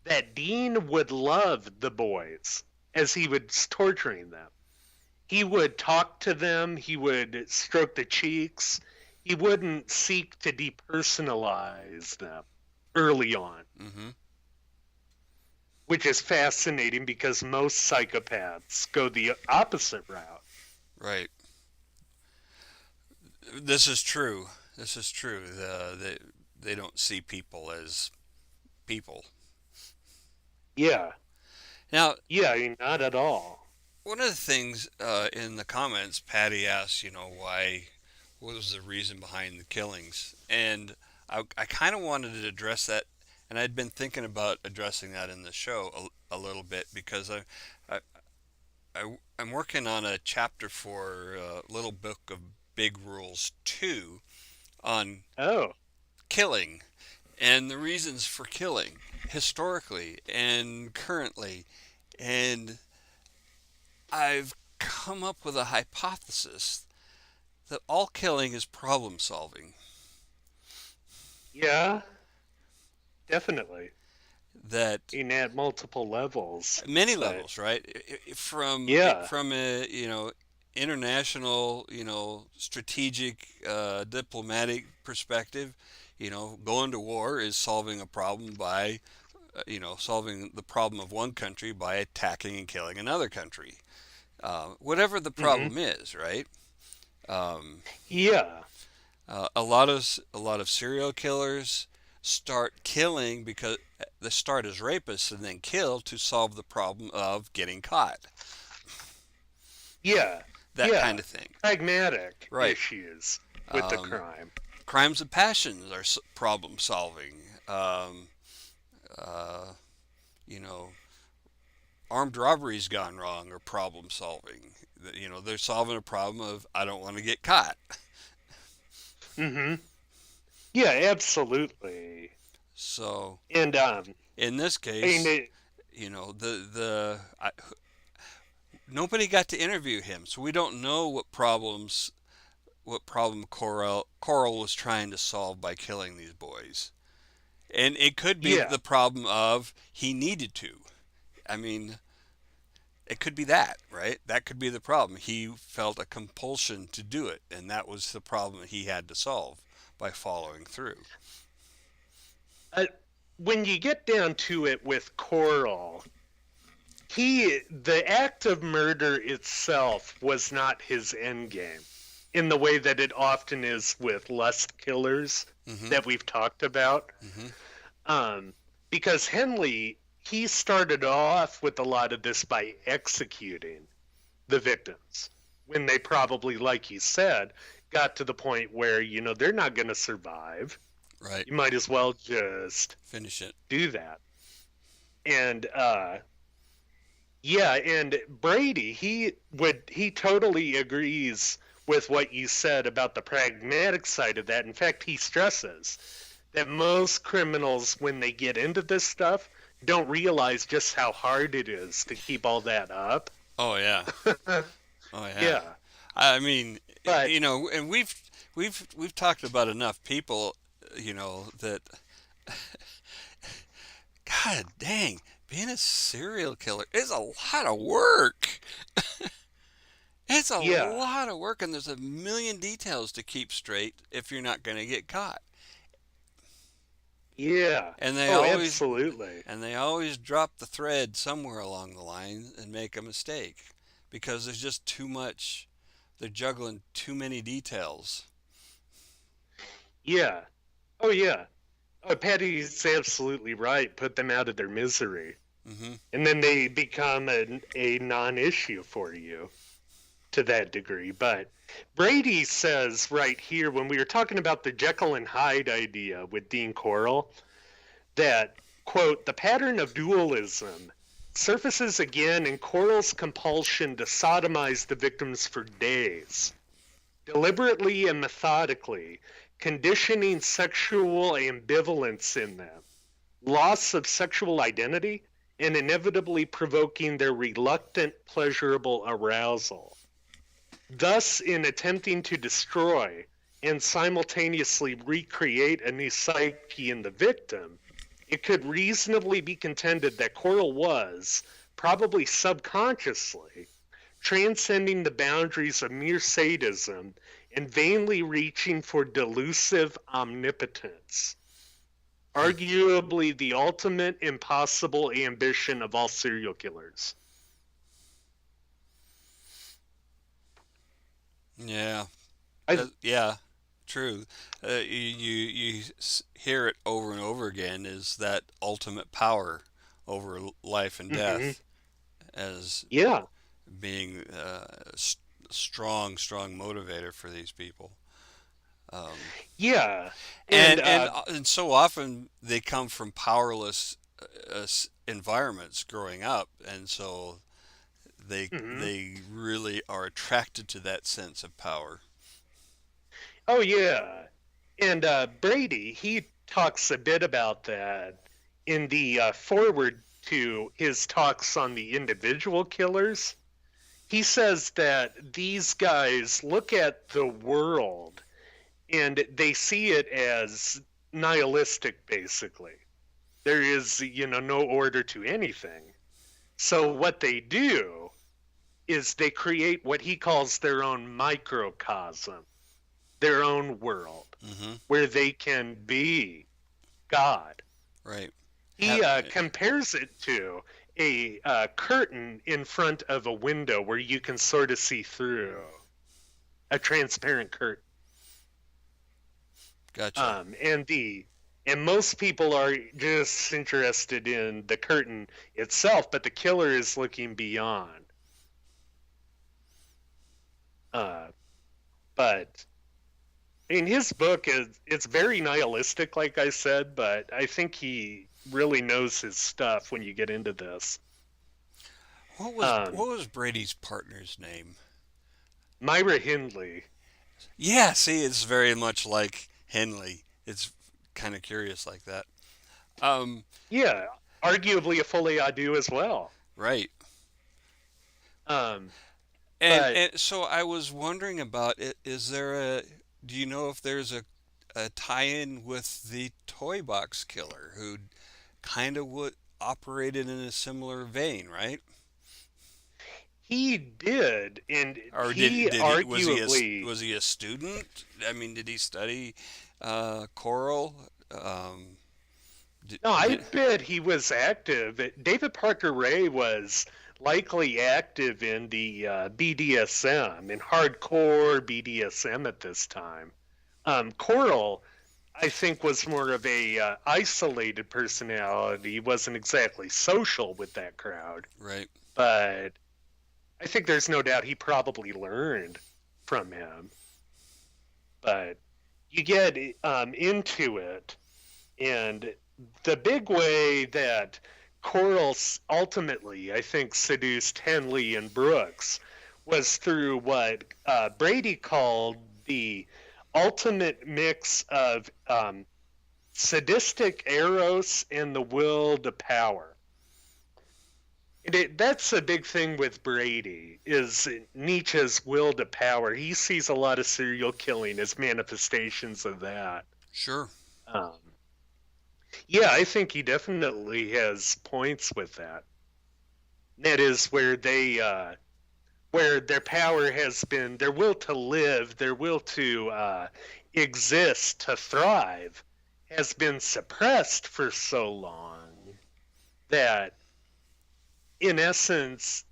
that Dean would love the boys as he was torturing them. He would talk to them, he would stroke the cheeks, he wouldn't seek to depersonalize them early on, Hmm. which is fascinating because most psychopaths go the opposite route. Right. This is true. This is true. They don't see people as people. Yeah, Now, yeah, not at all. one of the things in the comments, Patty asked, why, what was the reason behind the killings? And I kind of wanted to address that, and I'd been thinking about addressing that in the show a little bit because I, I'm working on a chapter for Little Book of Big Rules 2 on Oh, killing and the reasons for killing historically and currently. And I've come up with a hypothesis that all killing is problem solving. yeah, definitely. That In at multiple levels. many But levels, right? yeah, From a international strategic diplomatic perspective, going to war is solving a problem by solving the problem of one country by attacking and killing another country, whatever the hmm, problem is, right? Um, yeah, a lot of serial killers start killing because they start as rapists and then kill to solve the problem of getting caught. yeah, That yeah. kind of thing, Pragmatic right? issues with the Um, crime. Crimes of passions are problem solving. Uh, you know, Armed robberies gone wrong or problem solving. They're solving a problem of I don't want to get caught. Hmm. Yeah, absolutely. So And in this I mean, case, nobody got to interview him, so we don't know what problem Corll was trying to solve by killing these boys. And it could be yeah, the problem of he needed to. I mean, it could be that, right? That could be the problem. He felt a compulsion to do it, and that was the problem that he had to solve by following through. uh, when you get down to it with Coral, the act of murder itself was not his end game in the way that it often is with lust killers Mm-hmm. that we've talked about. Mm-hmm. Um, because Henley, he started off with a lot of this by executing the victims when they probably, like you said, got to the point where, they're not going to survive. Right. You might as well just Finish it. do that. And yeah, and Brady, he totally agrees with what you said about the pragmatic side of that. In fact, he stresses that most criminals, when they get into this stuff, don't realize just how hard it is to keep all that up. Oh yeah. Oh yeah. Yeah, I mean, but and we've talked about enough people, that God dang, being a serial killer is a lot of work. It's a yeah, lot of work, and there's a million details to keep straight if you're not going to get caught. yeah. And they Oh, always absolutely. and they always drop the thread somewhere along the line and make a mistake because there's just too much. They're juggling too many details. Yeah. Oh, yeah. Oh, Patty's absolutely right. Put them out of their misery. Hmm. And then they become a non issue for you to that degree. But Brady says right here, when we were talking about the Jekyll and Hyde idea with Dean Corll, that, quote, the pattern of dualism surfaces again in Corll's compulsion to sodomize the victims for days, deliberately and methodically, conditioning sexual ambivalence in them, loss of sexual identity, and inevitably provoking their reluctant pleasurable arousal. Thus, in attempting to destroy and simultaneously recreate a new psyche in the victim, it could reasonably be contended that Corll was, probably subconsciously, transcending the boundaries of mere sadism and vainly reaching for delusive omnipotence, arguably the ultimate impossible ambition of all serial killers. Yeah. I, Yeah. True. You hear it over and over again is that ultimate power over life and mm-hmm, death as yeah, being a strong motivator for these people. Um, yeah, and and so often they come from powerless environments growing up, and so mm-hmm. they really are attracted to that sense of power. Oh yeah, and Brady, he talks a bit about that in the forward to his talks on the individual killers. He says that these guys look at the world and they see it as nihilistic, basically. There is, no order to anything. So what they do is they create what he calls their own microcosm, their own world, Hmm. where they can be God. Right. He compares it to a curtain in front of a window where you can sort of see through a transparent curtain. Gotcha. And most people are just interested in the curtain itself, but the killer is looking beyond. Uh, but I mean, his book it's very nihilistic, like I said, but I think he really knows his stuff when you get into this. What Um, was Brady's partner's name? Myra Hindley, Yeah, see, it's very much like Henley. It's kind of curious like that. Um, yeah, arguably a folie à deux as well. right. Um, And but and so I was wondering about it. Is there a? Do you know if there's a tie-in with the Toy Box Killer, who kind of would operated in a similar vein, right? he did, and Or he did he arguably was he a student? I mean, did he study choral? no, I Did bet he was active. David Parker Ray was likely active in the BDSM, in hardcore BDSM at this time. Corll, I think, was more of a isolated personality. He wasn't exactly social with that crowd, Right. but I think there's no doubt he probably learned from him. But you get into it, and the big way that Corll ultimately, I think, seduced Henley and Brooks was through what Brady called the ultimate mix of sadistic eros and the will to power. That's a big thing with Brady is Nietzsche's will to power. He sees a lot of serial killing as manifestations of that. Sure. Um, yeah, I think he definitely has points with that. That is where their power has been, their will to live, their will to exist, to thrive, has been suppressed for so long that, in essence,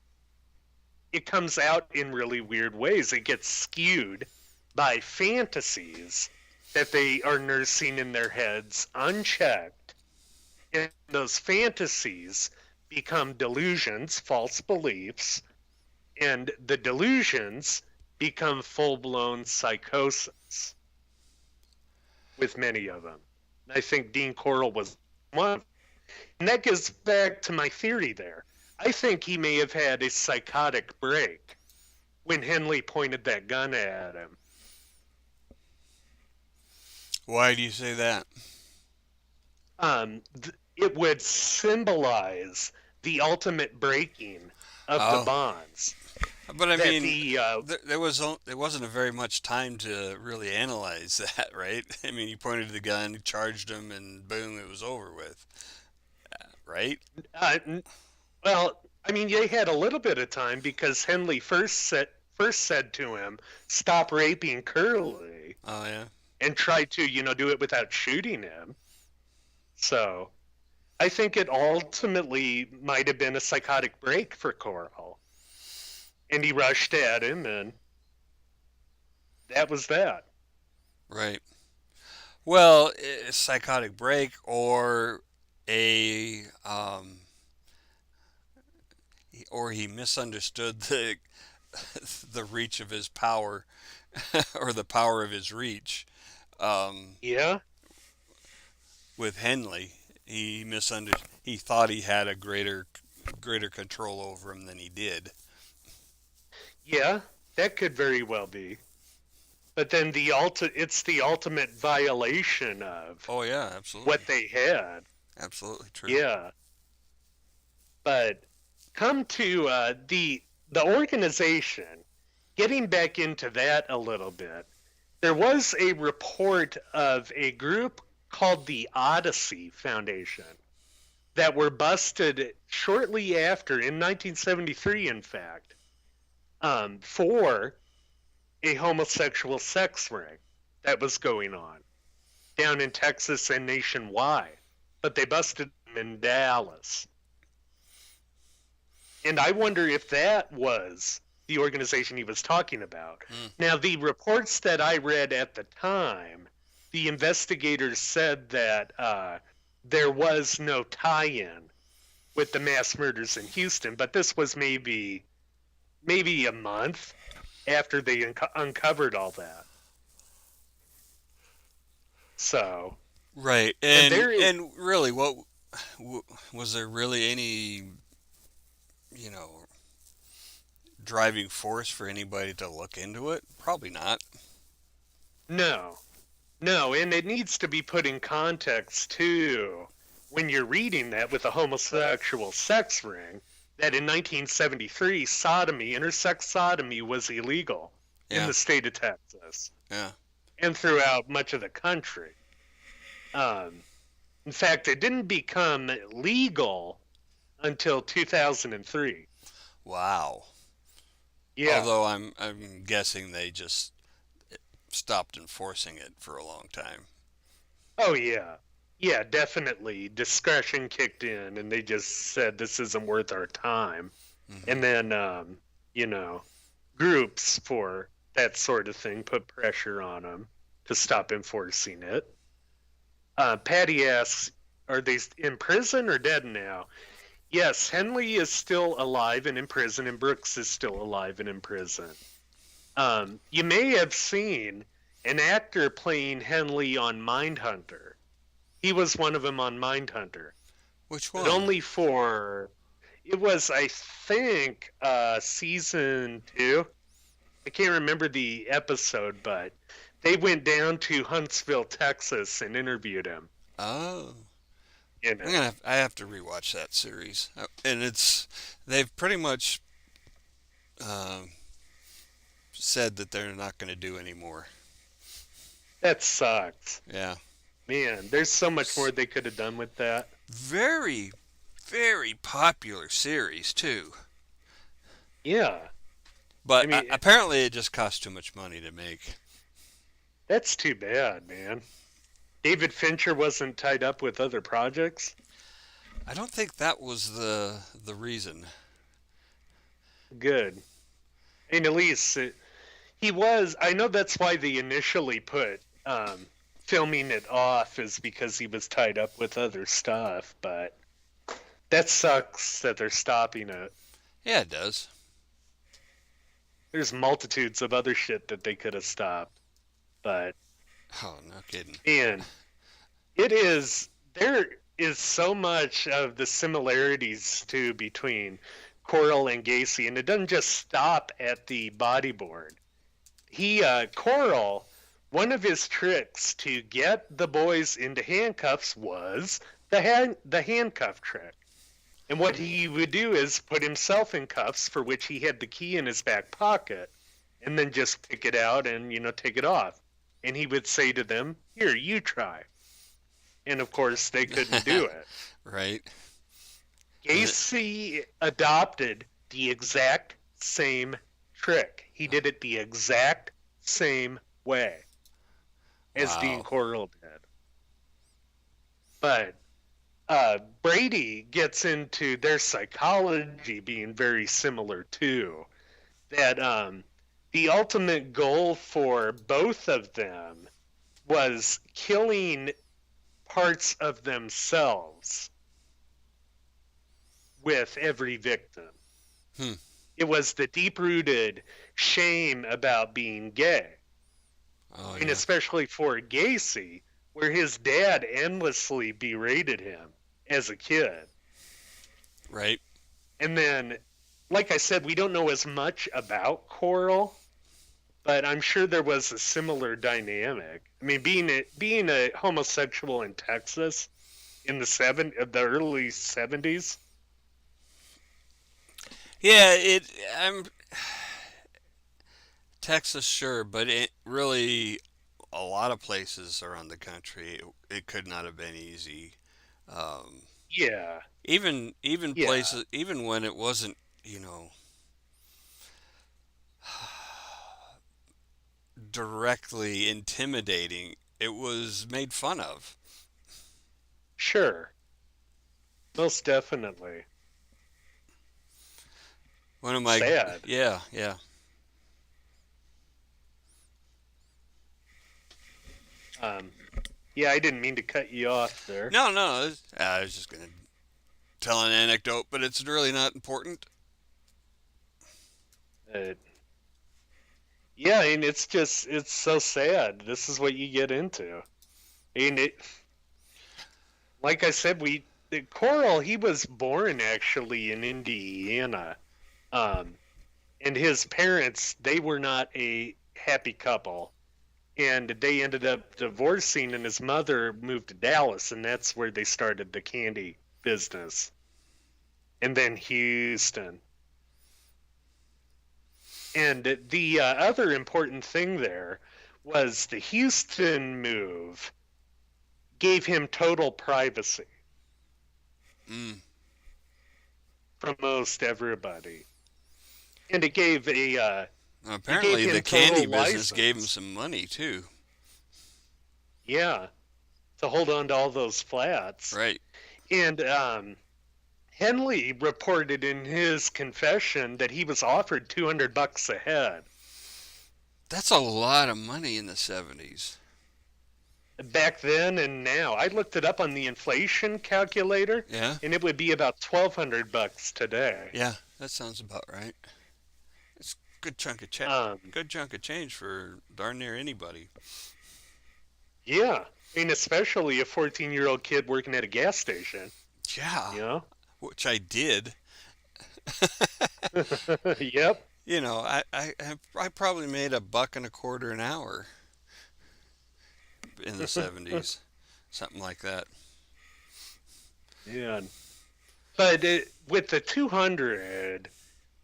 it comes out in really weird ways. It gets skewed by fantasies that they are nursing in their heads unchecked. And those fantasies become delusions, false beliefs, and the delusions become full blown psychosis with many of them. I think Dean Corll was one. And that gets back to my theory there. I think he may have had a psychotic break when Henley pointed that gun at him. Why do you say that? It would symbolize the ultimate breaking of the Oh, bonds. but I That mean, the there wasn't a very much time to really analyze that, right? I mean, he pointed the gun, charged him, and boom, it was over with, right? uh, well, I mean, they had a little bit of time because Henley first said to him, "Stop raping Curly," Oh yeah, and tried to do it without shooting him. So I think it ultimately might have been a psychotic break for Corll, and he rushed at him, and that was that. right. Well, a psychotic break a or he misunderstood the reach of his power or the power of his reach. Um, Yeah, with Henley, he misunderstood. He thought he had a greater control over him than he did. yeah, that could very well be. But then it's the ultimate violation of Oh yeah, what absolutely, they had. absolutely true. Yeah, but come to the organization. Getting back into that a little bit, there was a report of a group called the Odyssey Foundation that were busted shortly after, in 1973, in fact, for a homosexual sex ring that was going on down in Texas and nationwide. But they busted them in Dallas. And I wonder if that was the organization he was talking about. Mm, Now, the reports that I read at the time, the investigators said that there was no tie-in with the mass murders in Houston, but this was maybe a month after they uncovered all that. So, right, and there is and really, what was there really any you know driving force for anybody to look into it? Probably not. no, no, and it needs to be put in context too when you're reading that with a homosexual sex ring that in 1973 intersex sodomy was illegal in Yeah, the state of Texas yeah. and throughout much of the country. Um, in fact, it didn't become legal until 2003. Wow. Yeah. Although I'm guessing they just stopped enforcing it for a long time. Oh, yeah. Yeah, definitely. Discretion kicked in, and they just said this isn't worth our time. Hmm. and then you know, groups for that sort of thing put pressure on him to stop enforcing it. Patty asks, "Are they in prison or dead now?" Yes, Henley is still alive and in prison, and Brooks is still alive and in prison. You may have seen an actor playing Henley on Mindhunter. He was one of them on Mindhunter, Which but one? only for it was, I think, season 2. I can't remember the episode, but they went down to Huntsville, Texas, and interviewed him Oh, in it. I have to rewatch that series, and it's they've pretty much uh, said that they're not going to do anymore. That sucks, Yeah, man. There's so much more they could have done with that. very, very popular series too. Yeah, I But mean, apparently, it just cost too much money to make. that's too bad, man. David Fincher wasn't tied up with other projects. I don't think that was the reason. Good. And at least he was. I know that's why they initially put filming it off, is because he was tied up with other stuff. But that sucks that they're stopping it. Yeah, it does. There's multitudes of other shit that they could have stopped. But Oh, no kidding. man, it is. There is so much of the similarities too between Corll and Gacy, and it doesn't just stop at the bodyboard. Corll, one of his tricks to get the boys into handcuffs was the handcuff trick. And what he would do is put himself in cuffs, for which he had the key in his back pocket, and then just pick it out and take it off. And he would say to them, "Here, you try." And of course, they couldn't do it. Right. And it, Gacy adopted the exact same trick. He did it the exact same way as Dean wow. Corll did. But Brady gets into their psychology being very similar too. That the ultimate goal for both of them was killing parts of themselves with every victim. Hmm. It was the deep rooted shame about being gay. Oh And yeah. especially for Gacy, where his dad endlessly berated him as a kid. Right. And then, like I said, we don't know as much about Corll, but I'm sure there was a similar dynamic. I mean, being a homosexual in Texas in the early 70s. Yeah. It. I'm Texas, sure, but it really a lot of places around the country. It could not have been easy. Um, Yeah, even yeah, places, even when it wasn't, you know, directly intimidating, it was made fun of. sure, most definitely. One of my, Sad. yeah, yeah. Um, yeah, I didn't mean to cut you off there. No, no, I was just gonna tell an anecdote, but it's really not important. Uh, yeah, and it's so sad. This is what you get into. And like I said, Corll, he was born actually in Indiana. Um, and his parents, they were not a happy couple. And they ended up divorcing, and his mother moved to Dallas, and that's where they started the candy business. And then Houston. And the other important thing there was the Houston move gave him total privacy Mm. from most everybody, and it gave Apparently, him the candy total business gave him license. some money too. Yeah, to hold on to all those flats. Right. And Henley reported in his confession that he was offered $200 a head. That's a lot of money in the 70s. Back then and now. I looked it up on the inflation calculator, Yeah? and it would be about $1,200 today. Yeah, that sounds about right. It's a Um, good chunk of change for darn near anybody. yeah, I mean, especially a 14-year-old kid working at a gas station. Yeah, You know? which I did. Yep. I probably made $1.25 an hour in the 70s, something like that. Yeah. But with the 200,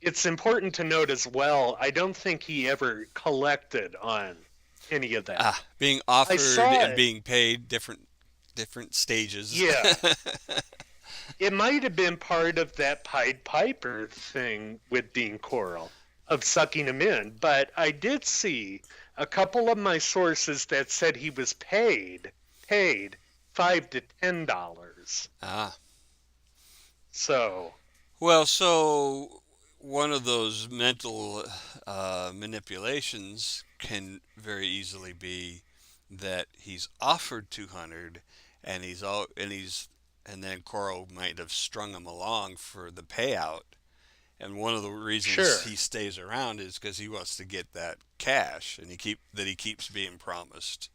it's important to note as well, I don't think he ever collected on any of that. Ah, being I offered saw and it. being paid different stages. Yeah. It might have been part of that Pied Piper thing with Dean Corll of sucking him in, but I did see a couple of my sources that said he was paid $5 to $10. Ah, So, well, so one of those mental manipulations can very easily be that he's offered 200 and and then Coral might have strung him along for the payout. And one of the reasons sure. he stays around is because he wants to get that cash, and he keeps being promised.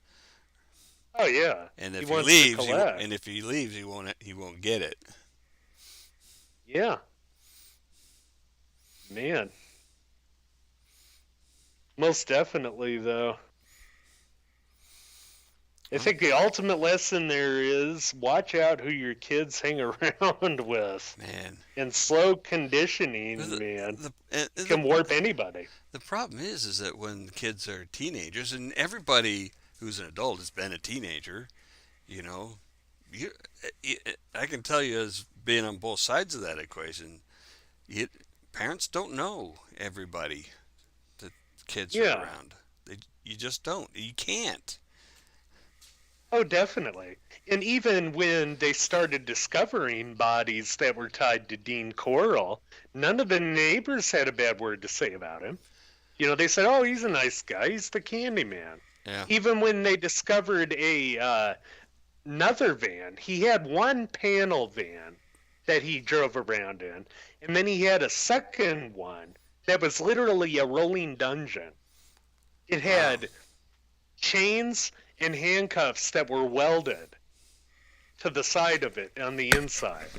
Oh yeah, And he if he wants to leaves, collect. he won't get it. Yeah, man, most definitely though. I Oh, think the ultimate lesson there is watch out who your kids hang around with. man, And slow conditioning, the man, the can warp anybody. the problem is that when kids are teenagers, and everybody who's an adult has been a teenager, you know, you, I can tell you as being on both sides of that equation, it, parents don't know everybody that kids are Yeah. around. You just don't. You can't. Oh, definitely. And even when they started discovering bodies that were tied to Dean Corll, none of the neighbors had a bad word to say about him. You know, they said, "Oh, he's a nice guy. He's the candy man." Yeah. Even when they discovered another van, he had one panel van that he drove around in, and then he had a second one that was literally a rolling dungeon. It Wow. had chains and handcuffs that were welded to the side of it on the inside.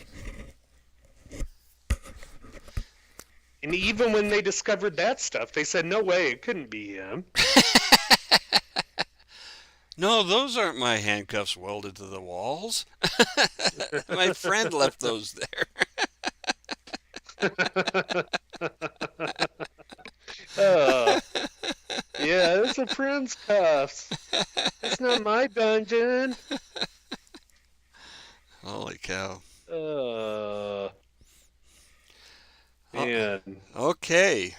And even when they discovered that stuff, they said, "No way, it couldn't be him." No, those aren't my handcuffs welded to the walls. My friend left those there. Oh, yeah, it's a friend's cuffs. It's not my dungeon. Holy cow. Oh, Oh, man. okay.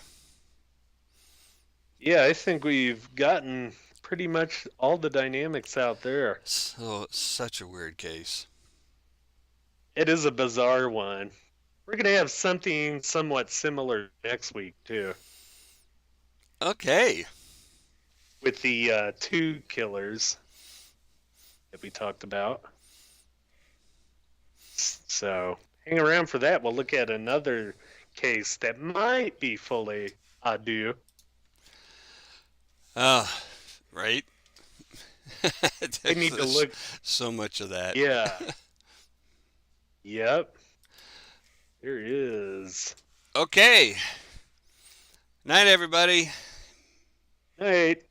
Yeah, I think we've gotten pretty much all the dynamics out there. So, such a weird case. It is a bizarre one. We're going to have something somewhat similar next week, too, Okay. with the two killers that we talked about. So hang around for that. We'll look at another case that might be fully ado. Right? I need to There's look. so much of that. Yeah. Yep. There is. Okay. Night, everybody. All right.